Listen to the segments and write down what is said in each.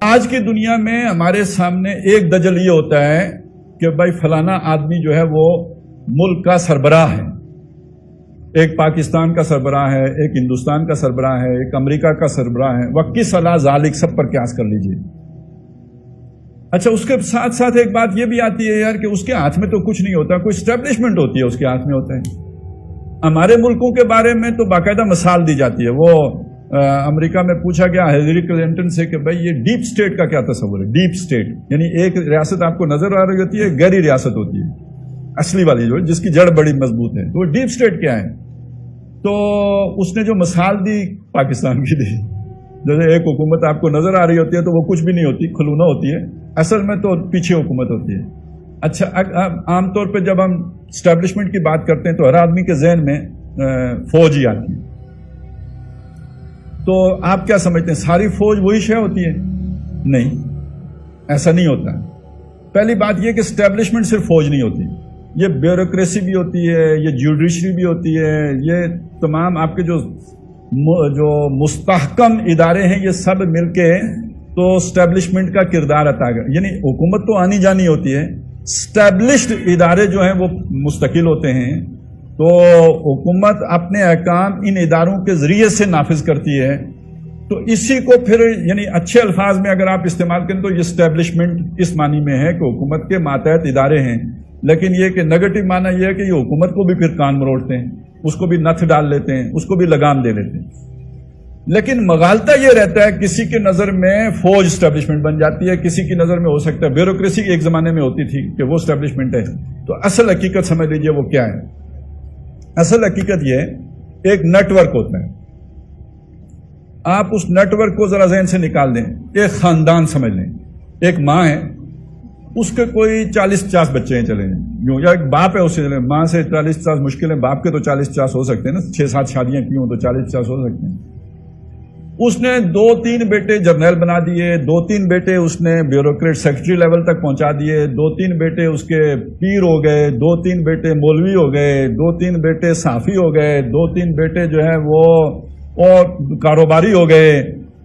آج کی دنیا میں ہمارے سامنے ایک دجل یہ ہوتا ہے کہ بھائی فلانا آدمی جو ہے وہ ملک کا سربراہ ہے، ایک پاکستان کا سربراہ ہے، ایک ہندوستان کا سربراہ ہے، ایک امریکہ کا سربراہ ہے، وکیس علی ذالک سب پر قیاس کر لیجئے۔ اچھا، اس کے ساتھ ساتھ ایک بات یہ بھی آتی ہے یار کہ اس کے ہاتھ میں تو کچھ نہیں ہوتا، کوئی اسٹیبلشمنٹ ہوتی ہے اس کے ہاتھ میں ہوتا ہے۔ ہمارے ملکوں کے بارے میں تو باقاعدہ مثال دی جاتی ہے۔ وہ امریکہ میں پوچھا گیا ہیلری کلنٹن سے کہ بھائی یہ ڈیپ سٹیٹ کا کیا تصور ہے؟ ڈیپ سٹیٹ یعنی ایک ریاست آپ کو نظر آ رہی ہوتی ہے، گہری ریاست ہوتی ہے، اصلی والی جو ہے جس کی جڑ بڑی مضبوط ہے، تو وہ ڈیپ سٹیٹ کیا ہے؟ تو اس نے جو مثال دی پاکستان کی دی، جیسے ایک حکومت آپ کو نظر آ رہی ہوتی ہے تو وہ کچھ بھی نہیں ہوتی، کھلونا ہوتی ہے، اصل میں تو پیچھے حکومت ہوتی ہے۔ اچھا، عام طور پہ جب ہم اسٹیبلشمنٹ کی بات کرتے ہیں تو ہر آدمی کے ذہن میں فوج ہی آتی ہے۔ تو آپ کیا سمجھتے ہیں ساری فوج وہی شے ہوتی ہے؟ نہیں، ایسا نہیں ہوتا ہے۔ پہلی بات یہ کہ اسٹیبلشمنٹ صرف فوج نہیں ہوتی، یہ بیوروکریسی بھی ہوتی ہے، یہ جوڈیشری بھی ہوتی ہے، یہ تمام آپ کے جو مستحکم ادارے ہیں یہ سب مل کے تو اسٹیبلشمنٹ کا کردار ادا کر، یعنی حکومت تو آنی جانی ہوتی ہے، اسٹیبلشڈ ادارے جو ہیں وہ مستقل ہوتے ہیں، تو حکومت اپنے احکام ان اداروں کے ذریعے سے نافذ کرتی ہے۔ تو اسی کو پھر یعنی اچھے الفاظ میں اگر آپ استعمال کریں تو یہ اسٹیبلشمنٹ اس معنی میں ہے کہ حکومت کے ماتحت ادارے ہیں، لیکن یہ کہ نیگیٹو معنی یہ ہے کہ یہ حکومت کو بھی پھر کان مروڑتے ہیں، اس کو بھی نتھ ڈال لیتے ہیں، اس کو بھی لگام دے لیتے ہیں۔ لیکن مغالطہ یہ رہتا ہے کسی کے نظر میں فوج اسٹیبلشمنٹ بن جاتی ہے، کسی کی نظر میں ہو سکتا ہے بیوروکریسی ایک زمانے میں ہوتی تھی کہ وہ اسٹیبلشمنٹ ہے۔ تو اصل حقیقت سمجھ لیجئے وہ کیا ہے؟ اصل حقیقت یہ ایک نیٹ ورک ہوتا ہے، آپ اس نیٹ ورک کو ذرا ذہن سے نکال دیں۔ ایک خاندان سمجھ لیں، ایک ماں ہے، اس کے کوئی 40-50 بچے ہیں چلے جائیں، یا ایک باپ ہے، اس سے ماں سے 40-50 مشکل ہے، باپ کے تو 40-50 ہو سکتے ہیں نا، 6-7 شادیاں کی ہوں تو 40-50 ہو سکتے ہیں۔ اس نے 2-3 بیٹے جرنیل بنا دیے، 2-3 بیٹے اس نے بیوروکریٹ سیکرٹری لیول تک پہنچا دیے، 2-3 بیٹے اس کے پیر ہو گئے، 2-3 بیٹے مولوی ہو گئے، 2-3 بیٹے صحافی ہو گئے، 2-3 بیٹے جو ہے وہ اور کاروباری ہو گئے۔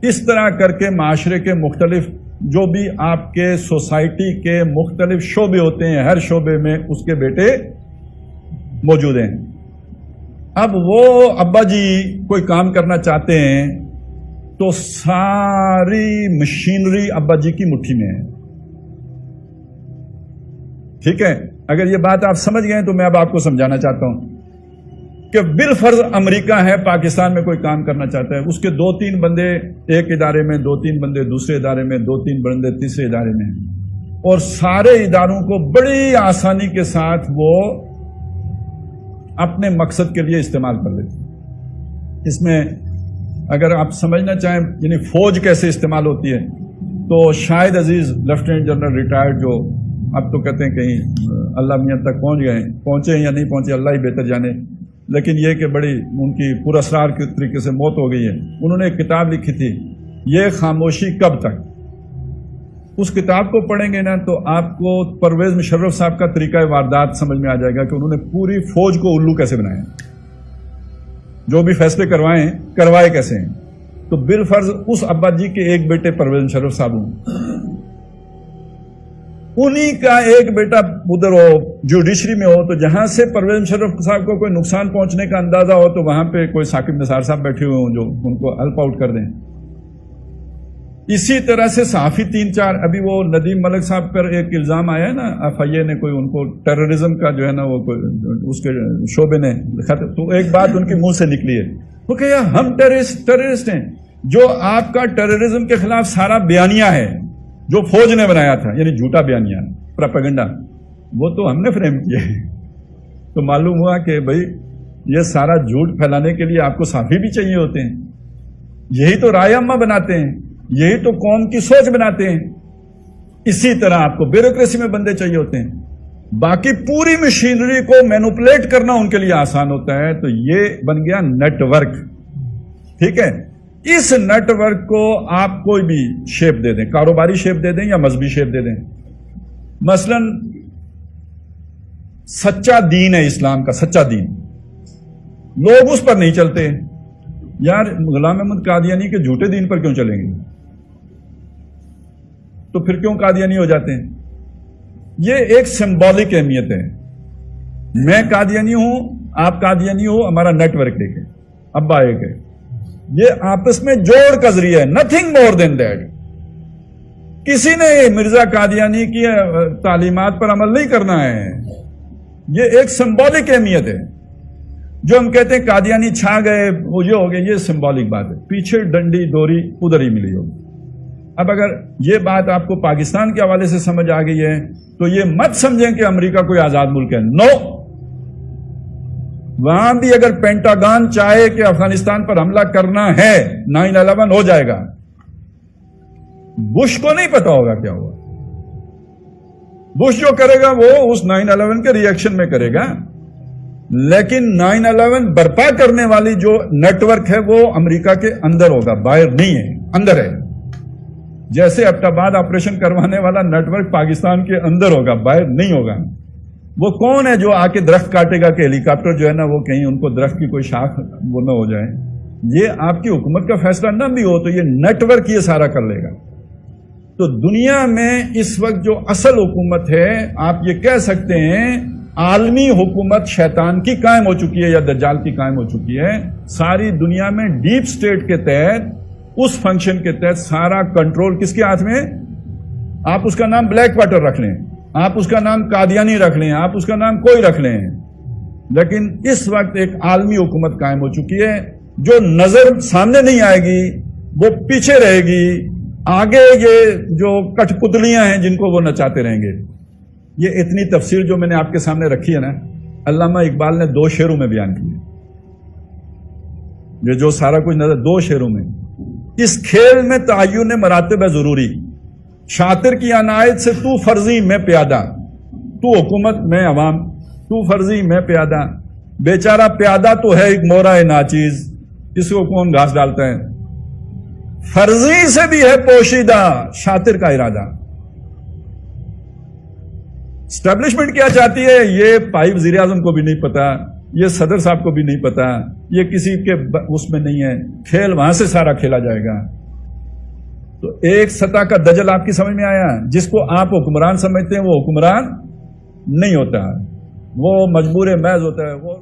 اس طرح کر کے معاشرے کے مختلف جو بھی آپ کے سوسائٹی کے مختلف شعبے ہوتے ہیں، ہر شعبے میں اس کے بیٹے موجود ہیں۔ اب وہ ابا جی کوئی کام کرنا چاہتے ہیں تو ساری مشینری ابا جی کی مٹھی میں ہے، ٹھیک ہے؟ اگر یہ بات آپ سمجھ گئے تو میں اب آپ کو سمجھانا چاہتا ہوں کہ بالفرض امریکہ ہے، پاکستان میں کوئی کام کرنا چاہتا ہے، اس کے 2-3 بندے ایک ادارے میں، 2-3 بندے دوسرے ادارے میں، 2-3 بندے تیسرے ادارے میں، اور سارے اداروں کو بڑی آسانی کے ساتھ وہ اپنے مقصد کے لیے استعمال کر لیتے ہیں۔ اس میں اگر آپ سمجھنا چاہیں یعنی فوج کیسے استعمال ہوتی ہے تو شاہد عزیز لیفٹیننٹ جنرل ریٹائرڈ، جو اب تو کہتے ہیں کہیں اللہ میاں تک پہنچے ہیں یا نہیں پہنچے اللہ ہی بہتر جانے، لیکن یہ کہ بڑی ان کی پراسرار کے طریقے سے موت ہو گئی ہے۔ انہوں نے ایک کتاب لکھی تھی، یہ خاموشی کب تک۔ اس کتاب کو پڑھیں گے نا تو آپ کو پرویز مشرف صاحب کا طریقہ واردات سمجھ میں آ جائے گا کہ انہوں نے پوری فوج کو الو کیسے بنایا، جو بھی فیصلے کروائے کیسے ہیں۔ تو بالفرض اس ابا جی کے ایک بیٹے پرویز مشرف صاحب ہوں، انہی کا ایک بیٹا ادھر ہو جوڈیشری میں ہو، تو جہاں سے پرویز مشرف صاحب کو کوئی نقصان پہنچنے کا اندازہ ہو تو وہاں پہ کوئی ثاقب نثار صاحب بیٹھے ہوئے ہوں جو ان کو ہیلپ آؤٹ کر دیں۔ اسی طرح سے صحافی 3-4، ابھی وہ ندیم ملک صاحب پر ایک الزام آیا ہے نا، FIA نے کوئی ان کو ٹیررزم کا جو ہے نا وہ اس کے شعبے نے لکھا، تو ایک بات ان کے منہ سے نکلی ہے، وہ کہ یار ہم ٹیررسٹ ہیں۔ جو آپ کا ٹیررزم کے خلاف سارا بیانیہ ہے جو فوج نے بنایا تھا، یعنی جھوٹا بیانیہ، پروپیگنڈا، وہ تو ہم نے فریم کیا ہے۔ تو معلوم ہوا کہ بھئی یہ سارا جھوٹ پھیلانے کے لیے آپ کو صحافی بھی چاہیے ہوتے ہیں، یہی تو رائے عامہ بناتے ہیں، یہی تو قوم کی سوچ بناتے ہیں۔ اسی طرح آپ کو بیوروکریسی میں بندے چاہیے ہوتے ہیں، باقی پوری مشینری کو مینوپولیٹ کرنا ان کے لیے آسان ہوتا ہے۔ تو یہ بن گیا نیٹ ورک، ٹھیک ہے؟ اس نیٹ ورک کو آپ کوئی بھی شیپ دے دیں، کاروباری شیپ دے دیں یا مذہبی شیپ دے دیں۔ مثلا سچا دین ہے اسلام کا، سچا دین، لوگ اس پر نہیں چلتے۔ یار غلام احمد قادیانی کے جھوٹے دین پر کیوں چلیں گے؟ تو پھر کیوں قادیانی ہو جاتے ہیں؟ یہ ایک سمبولک اہمیت ہے. میں قادیانی ہوں، آپ قادیانی ہو، ہمارا نیٹ ورک ایک ہے، ابا ایک ہے. یہ آپس میں جوڑ کا ذریعہ ہے، نتھنگ مور دین دیٹ. کسی نے مرزا قادیانی کی تعلیمات پر عمل نہیں کرنا ہے. یہ ایک سمبولک اہمیت ہے. جو ہم کہتے ہیں قادیانی چھا گئے، وہ یہ ہو گئے، یہ سمبولک بات ہے. پیچھے ڈنڈی ڈوری ادھر ہی ملی ہوگی. اب اگر یہ بات آپ کو پاکستان کے حوالے سے سمجھ آ گئی ہے تو یہ مت سمجھیں کہ امریکہ کوئی آزاد ملک ہے. نو، وہاں بھی اگر پینٹاگان چاہے کہ افغانستان پر حملہ کرنا ہے، 9/11 ہو جائے گا. بش کو نہیں پتا ہوگا کیا ہوا. بش جو کرے گا وہ اس 9/11 کے ری ایکشن میں کرے گا، لیکن 9/11 برپا کرنے والی جو نیٹ ورک ہے وہ امریکہ کے اندر ہوگا، باہر نہیں ہے، اندر ہے. جیسے ایبٹاباد آپریشن کروانے والا نیٹ ورک پاکستان کے اندر ہوگا، باہر نہیں ہوگا. وہ کون ہے جو آ کے درخت کاٹے گا کہ ہیلی کاپٹر جو ہے نا وہ کہیں ان کو درخت کی کوئی شاخ وہ نہ ہو جائے؟ یہ آپ کی حکومت کا فیصلہ نہ بھی ہو تو یہ نیٹ ورک یہ سارا کر لے گا. تو دنیا میں اس وقت جو اصل حکومت ہے، آپ یہ کہہ سکتے ہیں عالمی حکومت شیطان کی قائم ہو چکی ہے یا دجال کی قائم ہو چکی ہے. ساری دنیا میں ڈیپ سٹیٹ کے تحت، اس فنکشن کے تحت سارا کنٹرول کس کے ہاتھ میں؟ آپ اس کا نام بلیک واٹر رکھ لیں، آپ اس کا نام قادیانی رکھ لیں، آپ اس کا نام کوئی رکھ لیں، لیکن اس وقت ایک عالمی حکومت قائم ہو چکی ہے. جو نظر سامنے نہیں آئے گی وہ پیچھے رہے گی، آگے یہ جو کٹ پتلیاں ہیں جن کو وہ نچاتے رہیں گے. یہ اتنی تفسیر جو میں نے آپ کے سامنے رکھی ہے نا، علامہ اقبال نے 2 شعروں میں بیان کی ہے. یہ جو سارا کچھ نظر 2 شعروں میں. اس کھیل میں تعین مراتب ہے ضروری. شاطر کی عنایت سے تو فرضی میں پیادہ، تو حکومت میں عوام، تو فرضی میں پیادہ. بیچارہ پیادہ تو ہے ایک مورا ناچیز، اس کو کون گھاس ڈالتا ہے. فرضی سے بھی ہے پوشیدہ شاطر کا ارادہ. اسٹیبلشمنٹ کیا چاہتی ہے یہ پائی وزیر اعظم کو بھی نہیں پتا، یہ صدر صاحب کو بھی نہیں پتا، یہ کسی کے اس میں نہیں ہے. کھیل وہاں سے سارا کھیلا جائے گا. تو ایک سطح کا دجل آپ کی سمجھ میں آیا؟ جس کو آپ حکمران سمجھتے ہیں وہ حکمران نہیں ہوتا، وہ مجبور محض ہوتا ہے. وہ